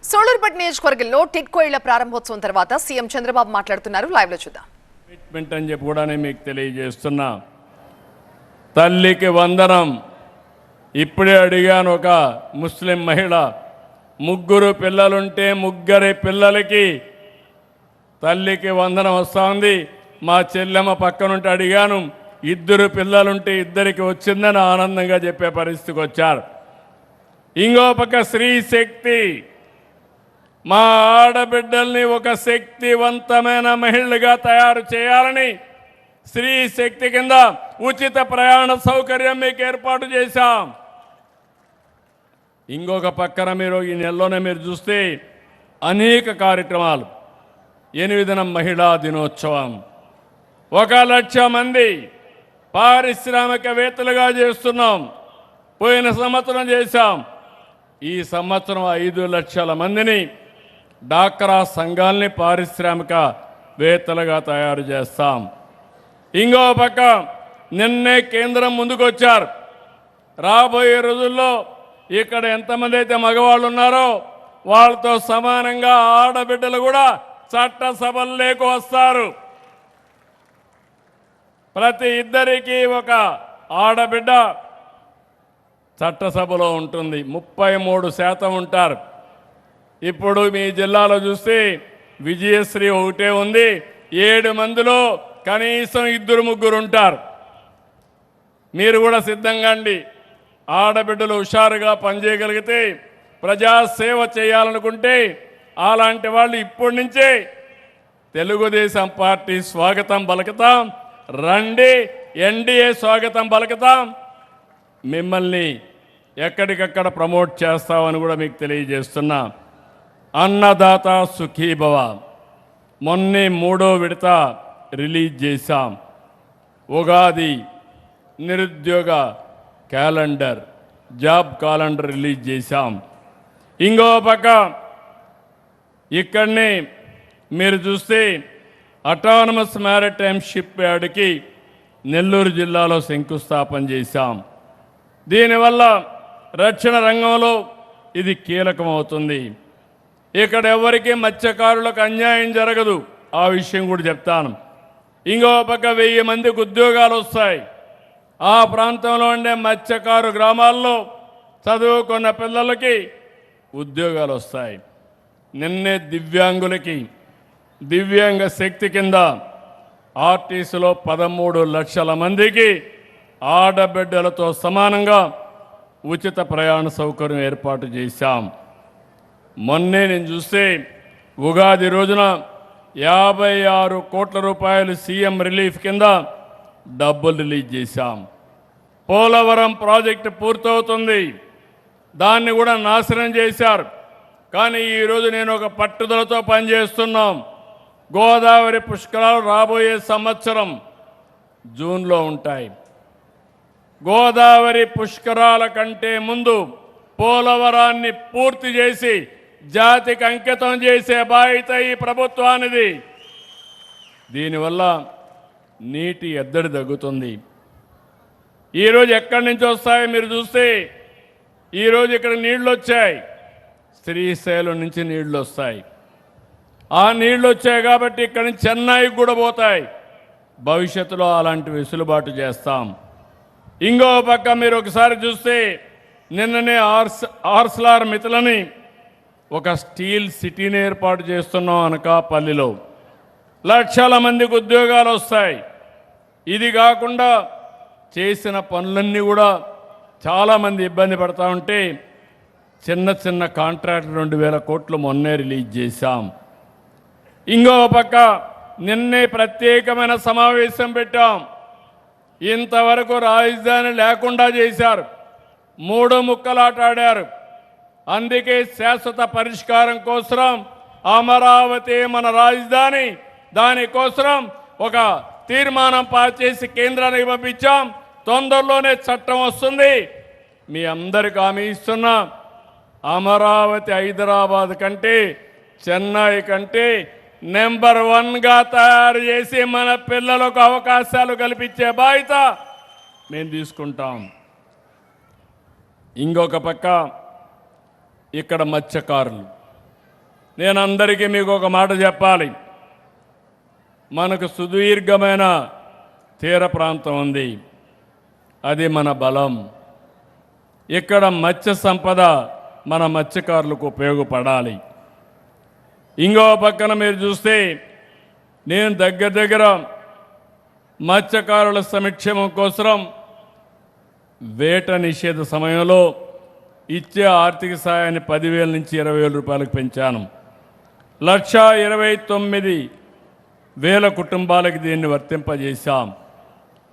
సోలూరుపేట నియోజకవర్గంలో టిడ్కో ఇళ్ల ప్రారంభోత్సవం తర్వాత సీఎం చంద్రబాబు మాట్లాడుతున్నారు. లైవ్ లో చూద్దాం. ట్రీట్మెంట్ అని చెప్పి కూడా మీకు తెలియజేస్తున్నా. తల్లికి వందనం. ఇప్పుడే అడిగాను, ఒక ముస్లిం మహిళ ముగ్గురు పిల్లలుంటే ముగ్గురి పిల్లలకి తల్లికి వందనం వస్తుంది. మా చెల్లెమ్మ పక్కనుంటే అడిగాను, ఇద్దరు పిల్లలుంటే ఇద్దరికి వచ్చిందని ఆనందంగా చెప్పే పరిస్థితికి వచ్చారు. ఇంకో పక్క స్త్రీ శక్తి, మా ఆడబిడ్డల్ని ఒక శక్తివంతమైన మహిళగా తయారు చేయాలని స్త్రీ శక్తి కింద ఉచిత ప్రయాణ సౌకర్యం మీకు ఏర్పాటు చేశాం. ఇంకొక పక్కన మీరు ఈ నెలలోనే మీరు చూస్తే అనేక కార్యక్రమాలు. 8వ మహిళా దినోత్సవం, 1,00,000 మంది పారిశ్రామికవేత్తలుగా చేస్తున్నాం. పోయిన సంవత్సరం చేశాం. ఈ సంవత్సరం 5 లక్షల మందిని డాక్రా సంఘాల్ని పారిశ్రామికవేత్తలుగా తయారు చేస్తాం. ఇంకో పక్క నిన్నే కేంద్రం ముందుకొచ్చారు. రాబోయే రోజుల్లో ఇక్కడ ఎంతమంది అయితే మగవాళ్ళు ఉన్నారో వాళ్ళతో సమానంగా ఆడబిడ్డలు కూడా చట్టసభల్లోకి వస్తారు. ప్రతి ఇద్దరికి ఒక ఆడబిడ్డ చట్టసభలో ఉంటుంది. 33% ఉంటారు. ఇప్పుడు మీ జిల్లాలో చూస్తే విజయశ్రీ ఒకటే ఉంది. 7 మందిలో కనీసం 2-3 ఉంటారు. మీరు కూడా సిద్ధంగా అండి. ఆడబిడ్డలు హుషారుగా పనిచేయగలిగితే, ప్రజాసేవ చేయాలనుకుంటే అలాంటి వాళ్ళు ఇప్పటి నుంచే తెలుగుదేశం పార్టీ స్వాగతం పలుకుతాం. రండి, ఎన్డీఏ స్వాగతం పలుకుతాం. మిమ్మల్ని ఎక్కడికక్కడ ప్రమోట్ చేస్తామని కూడా మీకు తెలియజేస్తున్నా. అన్నదాత సుఖీభవ మొన్నే 3వ విడత రిలీజ్ చేశాం. ఉగాది నిరుద్యోగ క్యాలెండర్, జాబ్ క్యాలెండర్ రిలీజ్ చేశాం. ఇంకో పక్క ఇక్కడనే మీరు చూస్తే అటానమస్ మ్యారిటైమ్ షిప్ యార్డ్కి నెల్లూరు జిల్లాలో శంకుస్థాపన చేశాం. దీనివల్ల రక్షణ రంగంలో ఇది కీలకమవుతుంది. ఇక్కడ ఎవరికి మత్స్యకారులకు అన్యాయం జరగదు. ఆ విషయం కూడా చెప్తాను. ఇంకో పక్క 1000 మందికి ఉద్యోగాలు వస్తాయి. ఆ ప్రాంతంలో ఉండే మత్స్యకారు గ్రామాల్లో చదువుకున్న పిల్లలకి ఉద్యోగాలు వస్తాయి. నిన్నే దివ్యాంగులకి దివ్యాంగ శక్తి కింద ఆర్టీసీలో 13 లక్షల మందికి ఆడబిడ్డలతో సమానంగా ఉచిత ప్రయాణ సౌకర్యం ఏర్పాటు చేశాం. మొన్నే నేను చూస్తే ఉగాది రోజున 56 కోట్ల రూపాయలు సీఎం రిలీఫ్ కింద డబ్బులు రిలీజ్ చేశాం. పోలవరం ప్రాజెక్టు పూర్తవుతుంది. దాన్ని కూడా నాశనం చేశారు. కానీ ఈరోజు నేను ఒక పట్టుదలతో పనిచేస్తున్నాం. గోదావరి పుష్కరాలు రాబోయే సంవత్సరం జూన్లో ఉంటాయి. గోదావరి పుష్కరాల కంటే ముందు పోలవరాన్ని పూర్తి చేసి జాతికి అంకితం చేసే బాధ్యత ఈ ప్రభుత్వానిది. దీనివల్ల నీటి ఎద్దడి తగ్గుతుంది. ఈరోజు ఎక్కడి నుంచి వస్తాయో మీరు చూస్తే, ఈరోజు ఇక్కడ నీళ్లు వచ్చాయి. శ్రీశైలం నుంచి నీళ్లు వస్తాయి. ఆ నీళ్లు వచ్చాయి కాబట్టి ఇక్కడి నుంచి చెన్నైకి కూడా పోతాయి. భవిష్యత్తులో అలాంటి వెసులుబాటు చేస్తాం. ఇంకో పక్క మీరు ఒకసారి చూస్తే నిన్ననే ఆర్సలార్ మిత్రులని ఒక స్టీల్ సిటీని ఏర్పాటు చేస్తున్నాం అనకాపల్లిలో. లక్షల మందికి ఉద్యోగాలు వస్తాయి. ఇది కాకుండా చేసిన పనులన్నీ కూడా చాలామంది ఇబ్బంది పడతా ఉంటే చిన్న చిన్న కాంట్రాక్ట్ 2,000 కోట్లు మొన్నే రిలీజ్ చేశాం. ఇంకో పక్క నిన్నే ప్రత్యేకమైన సమావేశం పెట్టాం. ఇంతవరకు రాజధాని లేకుండా చేశారు. 3 ముక్కలాట ఆడారు. అందుకే శాశ్వత పరిష్కారం కోసం అమరావతి మన రాజధాని, దానికోసం ఒక తీర్మానం పాస్ చేసి కేంద్రానికి పంపించాం. తొందరలోనే చట్టం వస్తుంది. మీ అందరికి హామీ ఇస్తున్నా, అమరావతి హైదరాబాద్ కంటే, చెన్నై కంటే నెంబర్ 1గా తయారు చేసి మన పిల్లలకు అవకాశాలు కల్పించే బాధ్యత మేము తీసుకుంటాం. ఇంకొక పక్క ఇక్కడ మత్స్యకారులు నేను అందరికీ మీకు ఒక మాట చెప్పాలి. మనకు సుదీర్ఘమైన తీర ప్రాంతం ఉంది. అది మన బలం. ఇక్కడ మత్స్య సంపద మన మత్స్యకారులకు ఉపయోగపడాలి. ఇంకో పక్కన మీరు చూస్తే నేను దగ్గర మత్స్యకారుల సంక్షేమం కోసం వేట నిషేధ సమయంలో ఇచ్చే ఆర్థిక సాయాన్ని 10,000 నుంచి 20,000 రూపాయలకు పెంచాను. 1,29,000 కుటుంబాలకు దీన్ని వర్తింపజేశాం.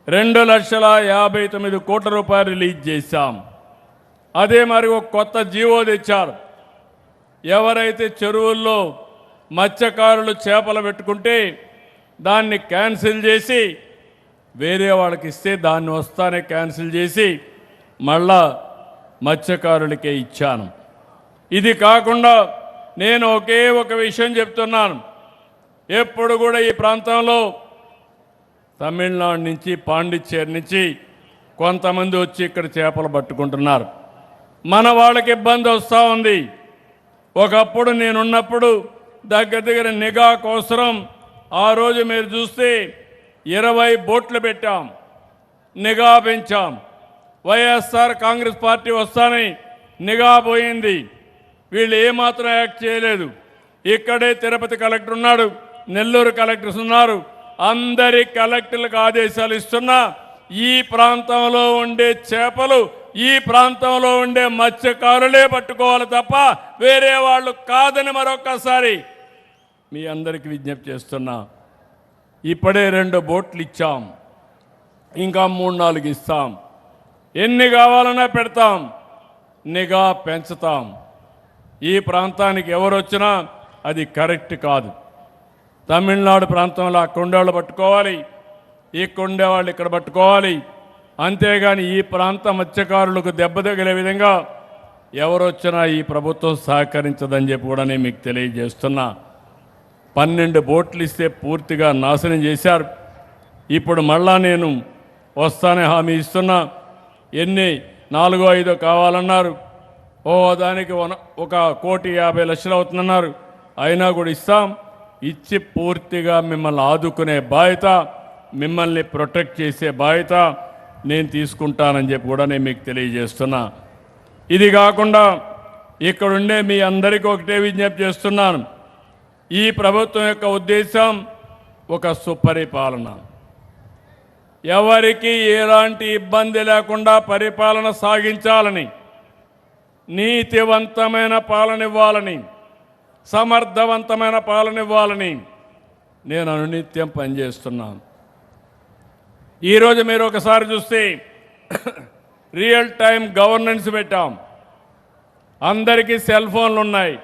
2,59 కోట్ల రూపాయలు రిలీజ్ చేశాం. అదే మరి ఒక కొత్త జీవో తెచ్చారు. ఎవరైతే చెరువుల్లో మత్స్యకారులు చేపలు పెట్టుకుంటే దాన్ని క్యాన్సిల్ చేసి వేరే వాళ్ళకి ఇస్తే దాన్ని వస్తానే క్యాన్సిల్ చేసి మళ్ళా మత్స్యకారులకే ఇచ్చాను. ఇది కాకుండా నేను ఒకే ఒక విషయం చెప్తున్నాను. ఎప్పుడు కూడా ఈ ప్రాంతంలో తమిళనాడు నుంచి పాండిచ్చేరి నుంచి కొంతమంది వచ్చి ఇక్కడ చేపలు పట్టుకుంటున్నారు. మన వాళ్ళకి ఇబ్బంది వస్తూ ఉంది. ఒకప్పుడు నేనున్నప్పుడు దగ్గర నిఘా కోసరం ఆ రోజు మీరు చూస్తే 20 బోట్లు పెట్టాం, నిఘా పెంచాం. వైఎస్ఆర్ కాంగ్రెస్ పార్టీ వస్తానే నిఘా పోయింది. వీళ్ళు ఏమాత్రం యాక్ట్ చేయలేదు. ఇక్కడే తిరుపతి కలెక్టర్ ఉన్నాడు, నెల్లూరు కలెక్టర్స్ ఉన్నారు. అందరి కలెక్టర్లకు ఆదేశాలు ఇస్తున్నా ఈ ప్రాంతంలో ఉండే చేపలు ఈ ప్రాంతంలో ఉండే మత్స్యకారులే పట్టుకోవాలి తప్ప వేరే వాళ్ళు కాదని మరొక్కసారి మీ అందరికీ విజ్ఞప్తి చేస్తున్నా. ఇప్పుడే 2 బోట్లు ఇచ్చాం, ఇంకా 3-4 ఇస్తాం. ఎన్ని కావాలన్నా పెడతాం, నిఘా పెంచుతాం. ఈ ప్రాంతానికి ఎవరు వచ్చినా అది కరెక్ట్ కాదు. తమిళనాడు ప్రాంతంలో ఆ కొండవాళ్ళు పట్టుకోవాలి, ఈ కొండవాళ్ళు ఇక్కడ పట్టుకోవాలి. అంతేగాని ఈ ప్రాంత మత్స్యకారులకు దెబ్బ తగిలే విధంగా ఎవరు వచ్చినా ఈ ప్రభుత్వం సహకరించదని చెప్పి కూడా నేను మీకు తెలియజేస్తున్నా. 12 బోట్లు ఇస్తే పూర్తిగా నాశనం చేశారు. ఇప్పుడు మళ్ళా నేను వస్తానే హామీ ఇస్తున్నా. ఎన్ని 4-5 కావాలన్నారు. దానికి 1,50,00,000 అవుతుందన్నారు. అయినా కూడా ఇస్తాం. ఇచ్చి పూర్తిగా మిమ్మల్ని ఆదుకునే బాధ్యత, మిమ్మల్ని ప్రొటెక్ట్ చేసే బాధ్యత నేను తీసుకుంటానని చెప్పి కూడా నేను మీకు తెలియజేస్తున్నా. ఇది కాకుండా ఇక్కడుండే మీ అందరికీ ఒకటే విజ్ఞప్తి చేస్తున్నాను. ఈ ప్రభుత్వం యొక్క ఉద్దేశం ఒక సుపరిపాలన. ఎవరికి ఎలాంటి ఇబ్బంది లేకుండా పరిపాలన సాగించాలని, నీతివంతమైన పాలన ఇవ్వాలని, సమర్థవంతమైన పాలన ఇవ్వాలని నేను అనునిత్యం పనిచేస్తున్నాను. ఈరోజు మీరు ఒకసారి చూస్తే రియల్ టైం గవర్నెన్స్ పెట్టాం. అందరికీ సెల్ ఫోన్లు ఉన్నాయి.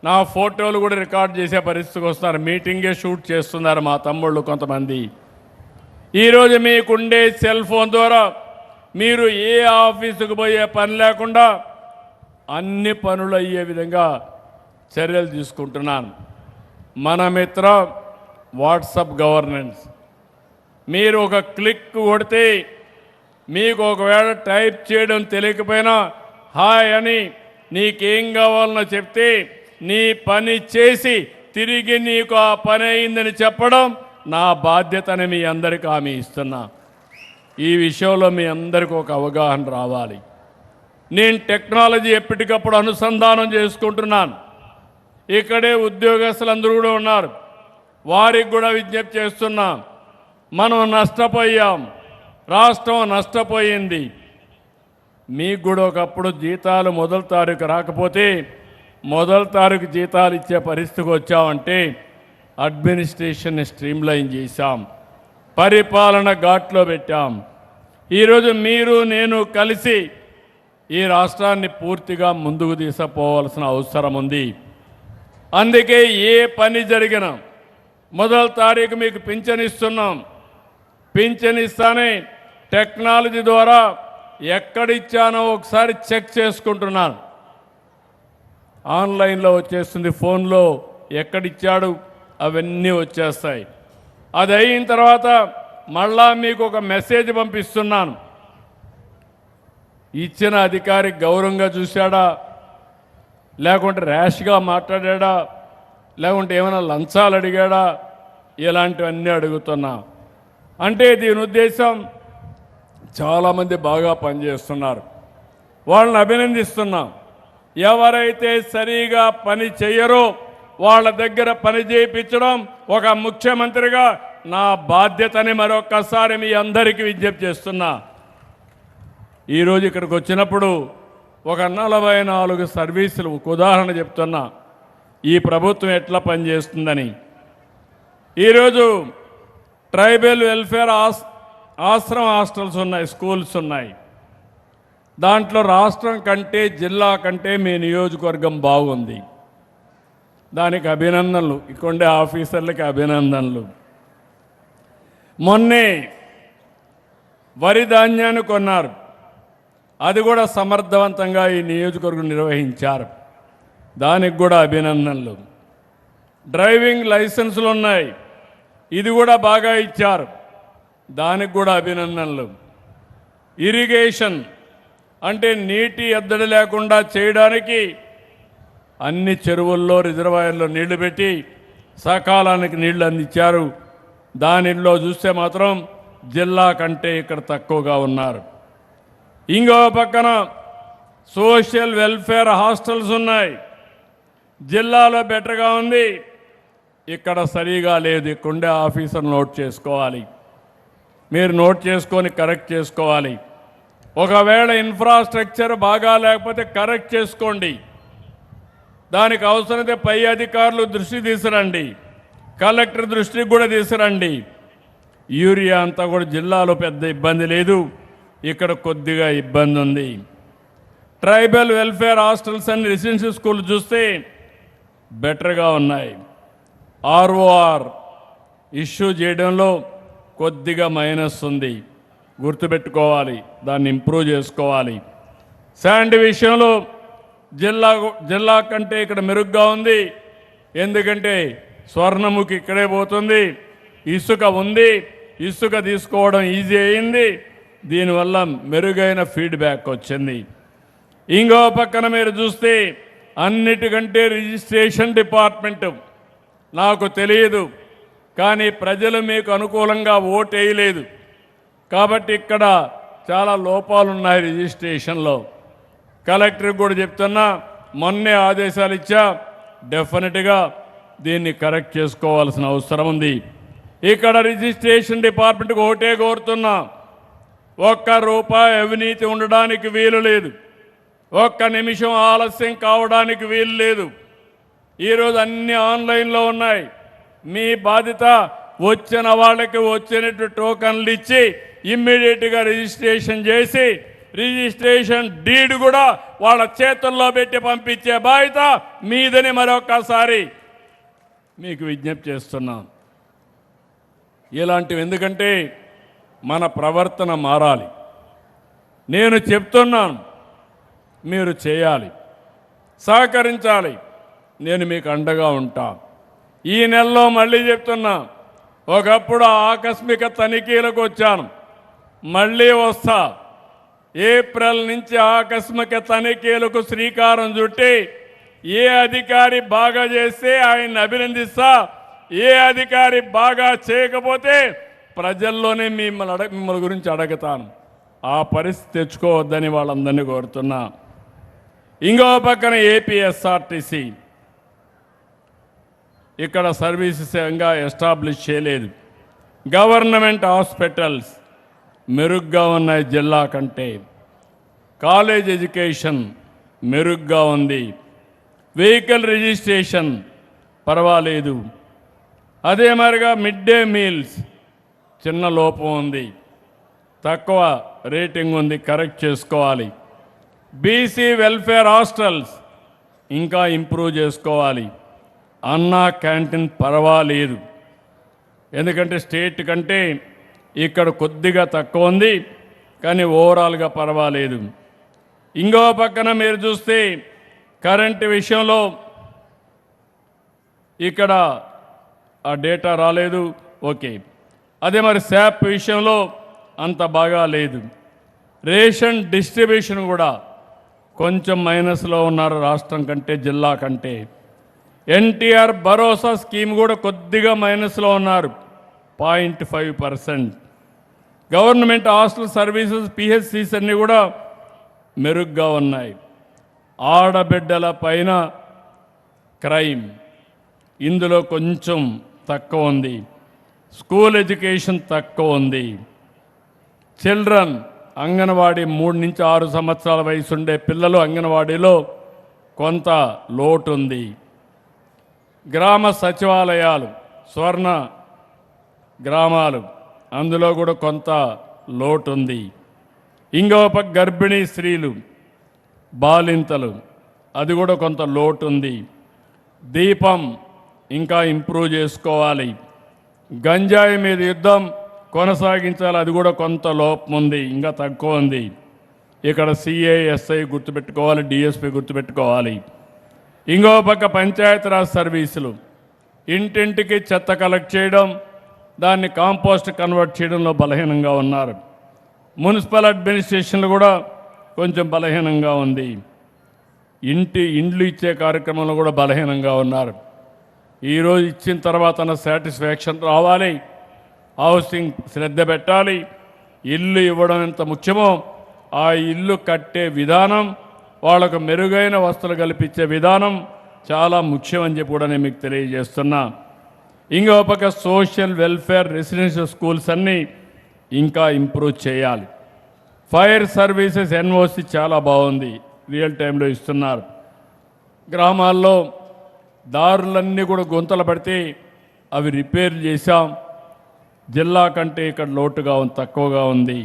నా ఫోటోలు కూడా రికార్డ్ చేసే పరిస్థితికి వస్తున్నారు. మీటింగే షూట్ చేస్తున్నారు మా తమ్ముళ్ళు కొంతమంది. ఈరోజు మీకుండే సెల్ ఫోన్ ద్వారా మీరు ఏ ఆఫీసుకు పోయే పని లేకుండా అన్ని పనులు అయ్యే విధంగా చర్యలు తీసుకుంటున్నాను. మన మిత్ర వాట్సాప్ గవర్నెన్స్. మీరు ఒక క్లిక్ కొడితే మీకు ఒకవేళ టైప్ చేయడం తెలియకపోయినా హాయ్ అని నీకేం కావాలనో చెప్తే నీ పని చేసి తిరిగి నీకు ఆ పని అయిందని చెప్పడం నా బాధ్యతని మీ అందరికీ హామీ ఇస్తున్నా. ఈ విషయంలో మీ అందరికీ ఒక అవగాహన రావాలి. నేను టెక్నాలజీ ఎప్పటికప్పుడు అనుసంధానం చేసుకుంటున్నాను. ఇక్కడే ఉద్యోగస్తులందరూ కూడా ఉన్నారు. వారికి కూడా విజ్ఞప్తి చేస్తున్నాం. మనం నష్టపోయాం, రాష్ట్రం నష్టపోయింది. మీకు కూడా ఒకప్పుడు జీతాలు 1వ తారీఖు రాకపోతే 1వ తారీఖు జీతాలు ఇచ్చే పరిస్థితికి వచ్చామంటే అడ్మినిస్ట్రేషన్ని స్ట్రీమ్లైన్ చేశాం, పరిపాలన ఘాట్లో పెట్టాం. ఈరోజు మీరు నేను కలిసి ఈ రాష్ట్రాన్ని పూర్తిగా ముందుకు తీసుకుపోవాల్సిన అవసరం ఉంది. అందుకే ఏ పని జరిగినా 1వ తారీఖు మీకు పింఛన్ ఇస్తున్నాం. పింఛన్ ఇస్తానే టెక్నాలజీ ద్వారా ఎక్కడిచ్చానో ఒకసారి చెక్ చేసుకుంటున్నాను. ఆన్లైన్లో వచ్చేస్తుంది, ఫోన్లో ఎక్కడిచ్చాడు అవన్నీ వచ్చేస్తాయి. అది అయిన తర్వాత మళ్ళా మీకు ఒక మెసేజ్ పంపిస్తున్నాను. ఇచ్చిన అధికారి గౌరవంగా చూశాడా, లేకుంటే ర్యాష్గా మాట్లాడా, లేకుంటే ఏమైనా లంచాలు అడిగాడా, ఇలాంటివన్నీ అడుగుతున్నా. అంటే దీని ఉద్దేశం చాలామంది బాగా పనిచేస్తున్నారు, వాళ్ళని అభినందిస్తున్నాం. ఎవరైతే సరిగా పని చేయరో వాళ్ళ దగ్గర పని చేయించడం ఒక ముఖ్యమంత్రిగా నా బాధ్యతని మరొక్కసారి మీ అందరికీ విజ్ఞప్తి చేస్తున్నా. ఈరోజు ఇక్కడికి వచ్చినప్పుడు ఒక 44 సర్వీసులు, ఒక ఉదాహరణ చెప్తున్నా ఈ ప్రభుత్వం ఎట్లా పనిచేస్తుందని. ఈరోజు ట్రైబల్ వెల్ఫేర్ ఆశ్రమ హాస్టల్స్ ఉన్నాయి, స్కూల్స్ ఉన్నాయి. దాంట్లో రాష్ట్రం కంటే జిల్లా కంటే మీ నియోజకవర్గం బాగుంది. దానికి అభినందనలు, ఇక్కడే ఆఫీసర్లకి అభినందనలు. మొన్నే వరి ధాన్యాన్ని కొన్నారు, అది కూడా సమర్థవంతంగా ఈ నియోజకవర్గం నిర్వహించారు, దానికి కూడా అభినందనలు. డ్రైవింగ్ లైసెన్సులు ఉన్నాయి, ఇది కూడా బాగా ఇచ్చారు, దానికి కూడా అభినందనలు. ఇరిగేషన్ అంటే నీటి ఎద్దడి లేకుండా చేయడానికి అన్ని చెరువుల్లో రిజర్వాయర్లో నీళ్లు పెట్టి సకాలానికి నీళ్లు అందించారు. దానిలో చూస్తే మాత్రం జిల్లా కంటే ఇక్కడ తక్కువగా ఉన్నారు. ఇంకో పక్కన సోషల్ వెల్ఫేర్ హాస్టల్స్ ఉన్నాయి, జిల్లాలో బెటర్గా ఉంది, ఇక్కడ సరిగా లేదు. ఇక్కడే ఆఫీసర్ నోట్ చేసుకోవాలి, మీరు నోట్ చేసుకొని కరెక్ట్ చేసుకోవాలి. ఒకవేళ ఇన్ఫ్రాస్ట్రక్చర్ బాగా లేకపోతే కరెక్ట్ చేసుకోండి, దానికి అవసరమైతే పై అధికారులు దృష్టి తీసుకురండి, కలెక్టర్ దృష్టికి కూడా తీసుకురండి. యూరియా అంతా కూడా జిల్లాలో పెద్ద ఇబ్బంది లేదు, ఇక్కడ కొద్దిగా ఇబ్బంది ఉంది. Tribal welfare hostels and residential school చూస్తే బెటర్గా ఉన్నాయి. ఆర్ఓఆర్ ఇష్యూ చేయడంలో కొద్దిగా మైనస్ ఉంది, గుర్తుపెట్టుకోవాలి, దాన్ని ఇంప్రూవ్ చేసుకోవాలి. శాండ్ విషయంలో జిల్లా కంటే ఇక్కడ మెరుగ్గా ఉంది, ఎందుకంటే స్వర్ణముఖి ఇక్కడే పోతుంది, ఇసుక ఉంది, ఇసుక తీసుకోవడం ఈజీ అయింది, దీనివల్ల మెరుగైన ఫీడ్బ్యాక్ వచ్చింది. ఇంకో పక్కన మీరు చూస్తే అన్నిటికంటే రిజిస్ట్రేషన్ డిపార్ట్మెంట్ నాకు తెలియదు, కానీ ప్రజలు మీకు అనుకూలంగా ఓటు వేయలేదు కాబట్టి ఇక్కడ చాలా లోపాలు ఉన్నాయి రిజిస్ట్రేషన్లో. కలెక్టర్కి కూడా చెప్తున్నా, మొన్నే ఆదేశాలు ఇచ్చా, డెఫినెట్గా దీన్ని కరెక్ట్ చేసుకోవాల్సిన అవసరం ఉంది. ఇక్కడ రిజిస్ట్రేషన్ డిపార్ట్మెంట్కి ఓటే కోరుతున్నా, ఒక్క రూపాయి అవినీతి ఉండడానికి వీలు లేదు, ఒక్క నిమిషం ఆలస్యం కావడానికి వీలు లేదు. ఈరోజు అన్ని ఆన్లైన్లో ఉన్నాయి. మీ బాధ్యత వచ్చిన వాళ్ళకి వచ్చినట్టు టోకన్లు ఇచ్చి ఇమ్మీడియట్గా రిజిస్ట్రేషన్ చేసి రిజిస్ట్రేషన్ డీడ్ కూడా వాళ్ళ చేతుల్లో పెట్టి పంపించే బాధ్యత మీదని మరొకసారి మీకు విజ్ఞప్తి చేస్తున్నాను. ఇలాంటివి ఎందుకంటే మన ప్రవర్తన మారాలి. నేను చెప్తున్నాను, మీరు చేయాలి, సహకరించాలి, నేను మీకు అండగా ఉంటా. ఈ నెలలో మళ్ళీ చెప్తున్నా, ఒకప్పుడు ఆకస్మిక తనిఖీలకు వచ్చాను, మళ్ళీ వస్తా. ఏప్రిల్ నుంచి ఆకస్మిక తనిఖీలకు శ్రీకారం చుట్టి ఏ అధికారి బాగా చేస్తే ఆయన్ని అభినందిస్తా, ఏ అధికారి బాగా చేయకపోతే ప్రజల్లోనే మిమ్మల్ని గురించి అడుగుతాను. ఆ పరిస్థితి తెచ్చుకోవద్దని వాళ్ళందరినీ కోరుతున్నా. ఇంకో పక్కన ఏపీఎస్ఆర్టీసీ ఇక్కడ సర్వీసెస్ ఇంకా ఎస్టాబ్లిష్ చేయలేదు. గవర్నమెంట్ హాస్పిటల్స్ మెరుగ్గా ఉన్నాయి జిల్లా కంటే. కాలేజ్ ఎడ్యుకేషన్ మెరుగ్గా ఉంది. వెహికల్ రిజిస్ట్రేషన్ పర్వాలేదు. అదే మరిగా మిడ్ డే మీల్స్ చిన్న లోపం ఉంది, తక్కువ రేటింగ్ ఉంది, కరెక్ట్ చేసుకోవాలి. బీసీ వెల్ఫేర్ హాస్టల్స్ ఇంకా ఇంప్రూవ్ చేసుకోవాలి. అన్నా క్యాంటీన్ పర్వాలేదు, ఎందుకంటే స్టేట్ కంటే ఇక్కడ కొద్దిగా తక్కువ ఉంది, కానీ ఓవరాల్గా పర్వాలేదు. ఇంకో పక్కన మీరు చూస్తే కరెంటు విషయంలో ఇక్కడ ఆ డేటా రాలేదు, ఓకే. అదే మరి శాప్ విషయంలో అంత బాగా లేదు. రేషన్ డిస్ట్రిబ్యూషన్ కూడా కొంచెం మైనస్లో ఉన్నారు రాష్ట్రం కంటే, జిల్లా కంటే. ఎన్టీఆర్ భరోసా స్కీమ్ కూడా కొద్దిగా మైనస్లో ఉన్నారు, 0.5%. గవర్నమెంట్ హాస్టల్ సర్వీసెస్ పిహెచ్సిస్ అన్నీ కూడా మెరుగ్గా ఉన్నాయి. ఆడబిడ్డల పైన క్రైమ్ ఇందులో కొంచెం తక్కువ ఉంది. స్కూల్ ఎడ్యుకేషన్ తక్కువ ఉంది. చిల్డ్రన్ అంగన్వాడీ 3 నుంచి 6 సంవత్సరాల వయసు ఉండే పిల్లలు అంగన్వాడీలో కొంత లోటు ఉంది. గ్రామ సచివాలయాలు, స్వర్ణ గ్రామాలు, అందులో కూడా కొంత లోటు ఉంది. ఇంకో పక్క గర్భిణీ స్త్రీలు, బాలింతలు, అది కూడా కొంత లోటు ఉంది. దీపం ఇంకా ఇంప్రూవ్ చేసుకోవాలి. గంజాయి మీద యుద్ధం కొనసాగించాలి, అది కూడా కొంత లోపం ఉంది, ఇంకా తక్కువ ఉంది. ఇక్కడ సిఐ, ఎస్ఐ గుర్తుపెట్టుకోవాలి, డిఎస్పి గుర్తుపెట్టుకోవాలి. ఇంకో పక్క పంచాయతీరాజ్ సర్వీసులు, ఇంటింటికి చెత్త కలెక్ట్ చేయడం, దాన్ని కాంపోస్ట్ కన్వర్ట్ చేయడంలో బలహీనంగా ఉన్నారు. మున్సిపల్ అడ్మినిస్ట్రేషన్లు కూడా కొంచెం బలహీనంగా ఉంది. ఇండ్లు ఇచ్చే కార్యక్రమంలో కూడా బలహీనంగా ఉన్నారు. ఈరోజు ఇచ్చిన తర్వాత సాటిస్ఫాక్షన్ రావాలి, హౌసింగ్ శ్రద్ధ పెట్టాలి. ఇల్లు ఇవ్వడం ఎంత ముఖ్యమో ఆ ఇల్లు కట్టే విధానం, వాళ్ళకు మెరుగైన వస్తువులు కల్పించే విధానం చాలా ముఖ్యమని చెప్పి కూడా నేను మీకు తెలియజేస్తున్నా. ఇంకో పక్క సోషల్ వెల్ఫేర్ రెసిడెన్షియల్ స్కూల్స్ అన్నీ ఇంకా ఇంప్రూవ్ చేయాలి. ఫైర్ సర్వీసెస్ ఎన్ఓసి చాలా బాగుంది, రియల్ టైంలో ఇస్తున్నారు. గ్రామాల్లో దారులన్నీ కూడా గుంతలు పడితే అవి రిపేర్ చేశాం. జిల్లా కంటే ఇక్కడ లోటుగా తక్కువగా ఉంది.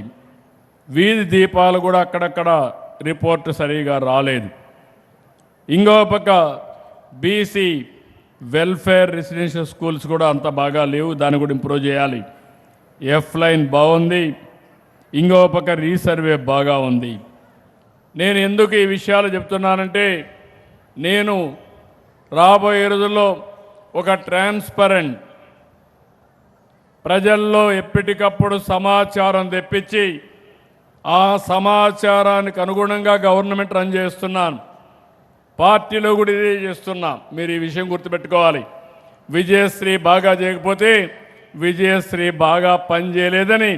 వీధి దీపాలు కూడా అక్కడక్కడ రిపోర్ట్ సరిగా రాలేదు. ఇంకో పక్క బీసీ వెల్ఫేర్ రెసిడెన్షియల్ స్కూల్స్ కూడా అంత బాగా లేవు, దాన్ని కూడా ఇంప్రూవ్ చేయాలి. ఎఫ్ లైన్ బాగుంది, ఇంకో పక్క రీసర్వే బాగా ఉంది. నేను ఎందుకు ఈ విషయాలు చెప్తున్నానంటే, నేను రాబోయే రోజుల్లో ఒక ట్రాన్స్పరెంట్, ప్రజల్లో ఎప్పటికప్పుడు సమాచారం తెప్పించి ఆ సమాచారానికి అనుగుణంగా గవర్నమెంట్ రన్ చేస్తున్నాను. పార్టీలో కూడా ఇదే చేస్తున్నాం. మీరు ఈ విషయం గుర్తుపెట్టుకోవాలి. విజయశ్రీ బాగా చేయకపోతే విజయశ్రీ బాగా పనిచేయలేదని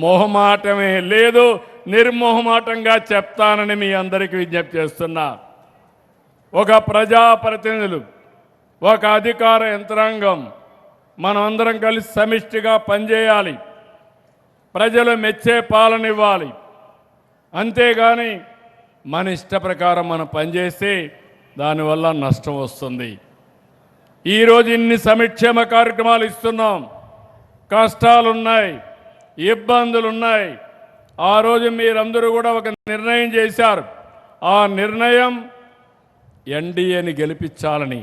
మొహమాటమే లేదు, నిర్మోహమాటంగా చెప్తానని మీ అందరికీ విజ్ఞప్తి చేస్తున్నా. ఒక ప్రజాప్రతినిధులు, ఒక అధికార యంత్రాంగం, మనం అందరం కలిసి సమిష్టిగా పనిచేయాలి. ప్రజలు మెచ్చే పాలన ఇవ్వాలి. అంతేగాని మన ఇష్ట ప్రకారం మనం పనిచేస్తే దానివల్ల నష్టం వస్తుంది. ఈరోజు ఇన్ని సంక్షేమ కార్యక్రమాలు ఇస్తున్నాం, కష్టాలున్నాయి, ఇబ్బందులున్నాయి. ఆ రోజు మీరందరూ కూడా ఒక నిర్ణయం చేశారు. ఆ నిర్ణయం ఎన్డీఏని గెలిపించాలని.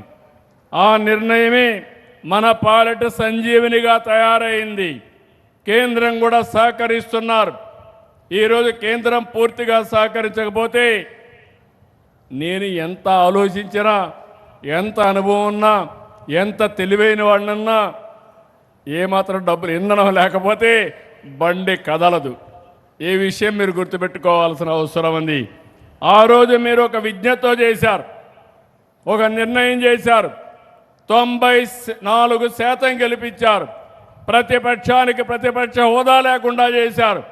ఆ నిర్ణయమే మన పాలిట సంజీవనిగా తయారైంది. కేంద్రం కూడా సహకరిస్తున్నారు. ఈరోజు కేంద్రం పూర్తిగా సహకరించకపోతే నేను ఎంత ఆలోచించినా, ఎంత అనుభవం ఉన్నా, ఎంత తెలివైన వాడినన్నా, ఏమాత్రం డబ్బులు ఇంధనం లేకపోతే బండి కదలదు. ఈ విషయం మీరు గుర్తుపెట్టుకోవాల్సిన అవసరం ఉంది. ఆ రోజు మీరు ఒక విజ్ఞతతో చేశారు, ఒక నిర్ణయం చేశారు. 94% గెలిపించారు. ప్రతిపక్షానికి ప్రతిపక్ష హోదా లేకుండా చేశారు.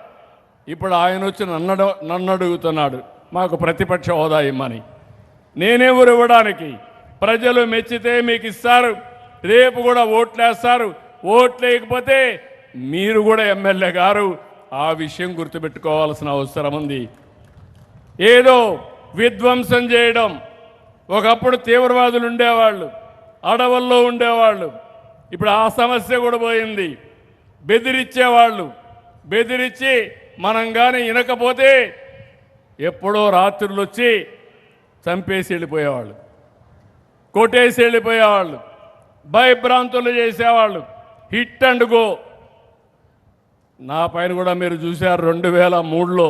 ఇప్పుడు ఆయన వచ్చి నన్ను అడుగుతున్నాడు, మాకు ప్రతిపక్ష హోదా ఇమ్మని. నేనెవరు ఇవ్వడానికి? ప్రజలు మెచ్చితే మీకు ఇస్తారు, రేపు కూడా ఓట్లేస్తారు. ఓట్లేయకపోతే మీరు కూడా ఎమ్మెల్యే గారు. ఆ విషయం గుర్తుపెట్టుకోవాల్సిన అవసరం ఉంది. ఏదో విధ్వంసం చేయడం, ఒకప్పుడు తీవ్రవాదులు ఉండేవాళ్ళు, అడవుల్లో ఉండేవాళ్ళు, ఇప్పుడు ఆ సమస్య కూడా పోయింది. బెదిరించేవాళ్ళు, బెదిరించి మనం కానీ వినకపోతే ఎప్పుడో రాత్రులు వచ్చి చంపేసి వెళ్ళిపోయేవాళ్ళు, కొట్టేసి వెళ్ళిపోయేవాళ్ళు, భయభ్రాంతులు చేసేవాళ్ళు, హిట్ అండ్ గో. నా పైన కూడా మీరు చూశారు 2003లో.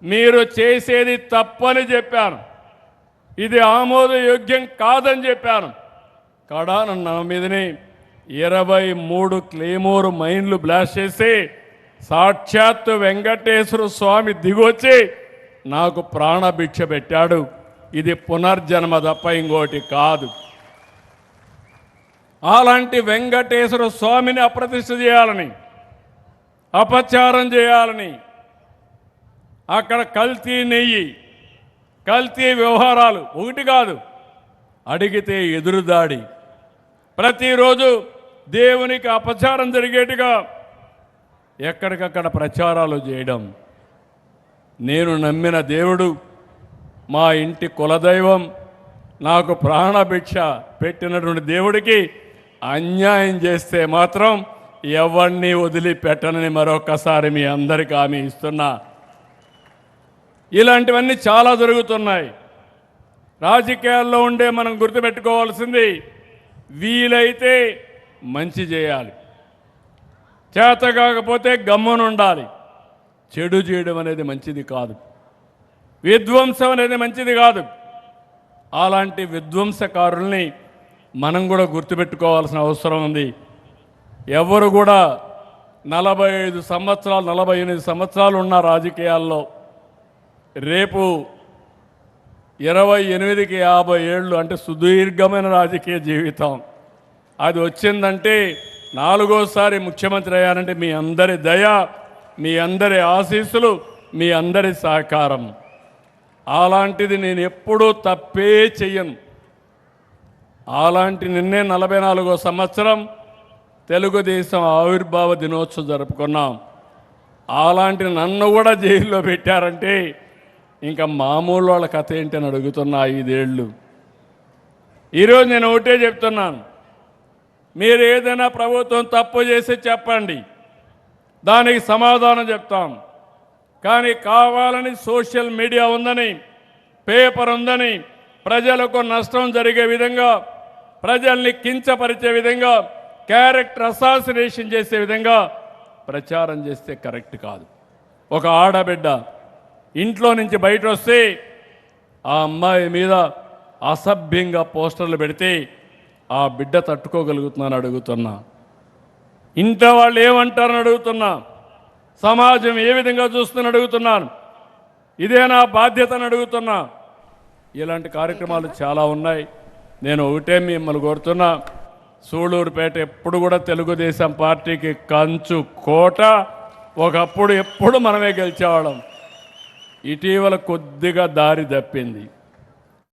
మీరు చేసేది తప్పని చెప్పాను, ఇది ఆమోదయోగ్యం కాదని చెప్పాను. కాడా నా మీదనే 23 క్లేమోర్ మైన్లు బ్లాస్ట్ చేసి సాక్షాత్తు వెంకటేశ్వర స్వామి దిగొచ్చి నాకు ప్రాణభిక్ష పెట్టాడు. ఇది పునర్జన్మ తప్ప ఇంకోటి కాదు. అలాంటి వెంకటేశ్వర స్వామిని అప్రతిష్ఠ చేయాలని, అపచారం చేయాలని, అక్కడ కల్తీ నెయ్యి, కల్తీ వ్యవహారాలు ఒకటి కాదు, అడిగితే ఎదురుదాడి, ప్రతిరోజు దేవునికి అపచారం జరిగేట్టుగా ఎక్కడికక్కడ ప్రచారాలు చేయడం. నేను నమ్మిన దేవుడు, మా ఇంటి కులదైవం, నాకు ప్రాణభిక్ష పెట్టినటువంటి దేవుడికి అన్యాయం చేస్తే మాత్రం ఎవరిని వదిలిపెట్టనని మరొకసారి మీ అందరికీ హామీ ఇస్తున్నా. ఇలాంటివన్నీ చాలా జరుగుతున్నాయి. రాజకీయాల్లో ఉండే మనం గుర్తుపెట్టుకోవాల్సింది, వీలైతే మంచి చేయాలి, చేత కాకపోతే గమ్మునుండాలి. చెడు చేయడం అనేది మంచిది కాదు, విధ్వంసం అనేది మంచిది కాదు. అలాంటి విధ్వంసకారుల్ని మనం కూడా గుర్తుపెట్టుకోవాల్సిన అవసరం ఉంది. ఎవరు కూడా 45 సంవత్సరాలు 48 సంవత్సరాలు ఉన్న రాజకీయాల్లో రేపు 28కి 50 ఏళ్ళు అంటే సుదీర్ఘమైన రాజకీయ జీవితం. అది వచ్చిందంటే 4వసారి ముఖ్యమంత్రి అయ్యారంటే మీ అందరి దయ, మీ అందరి ఆశీస్సులు, మీ అందరి సహకారం. అలాంటిది నేను ఎప్పుడూ తప్పే చెయ్యను. అలాంటి నిన్నే 44వ సంవత్సరం తెలుగుదేశం ఆవిర్భావ దినోత్సవం జరుపుకున్నాం. అలాంటి నన్ను కూడా జైల్లో పెట్టారంటే ఇంకా మామూలు వాళ్ళ కథ ఏంటని అడుగుతున్నా. 5 ఏళ్ళు. ఈరోజు నేను ఒకటే చెప్తున్నాను, మీరు ఏదైనా ప్రభుత్వం తప్పు చేసి చెప్పండి, దానికి సమాధానం చెప్తాం. కానీ కావాలని సోషల్ మీడియా ఉందని, పేపర్ ఉందని, ప్రజలకు నష్టం జరిగే విధంగా, ప్రజల్ని కించపరిచే విధంగా, క్యారెక్టర్ అసాసినేషన్ చేసే విధంగా ప్రచారం చేస్తే కరెక్ట్ కాదు. ఒక ఆడబిడ్డ ఇంట్లో నుంచి బయట వస్తే ఆ అమ్మాయి మీద అసభ్యంగా పోస్టర్లు పెడితే ఆ బిడ్డ తట్టుకోగలుగుతున్నాను అడుగుతున్నా. ఇంట్లో వాళ్ళు ఏమంటారని అడుగుతున్నా. సమాజం ఏ విధంగా చూస్తుందని అడుగుతున్నాను. ఇదే నా బాధ్యతను అడుగుతున్నా. ఇలాంటి కార్యక్రమాలు చాలా ఉన్నాయి. నేను ఒకటే మిమ్మల్ని కోరుతున్నా, సూళూరుపేట ఎప్పుడు కూడా తెలుగుదేశం పార్టీకి కంచు కోట. ఒకప్పుడు ఎప్పుడు మనమే గెలిచేవాళ్ళం. ఇటీవల కొద్దిగా దారి తప్పింది.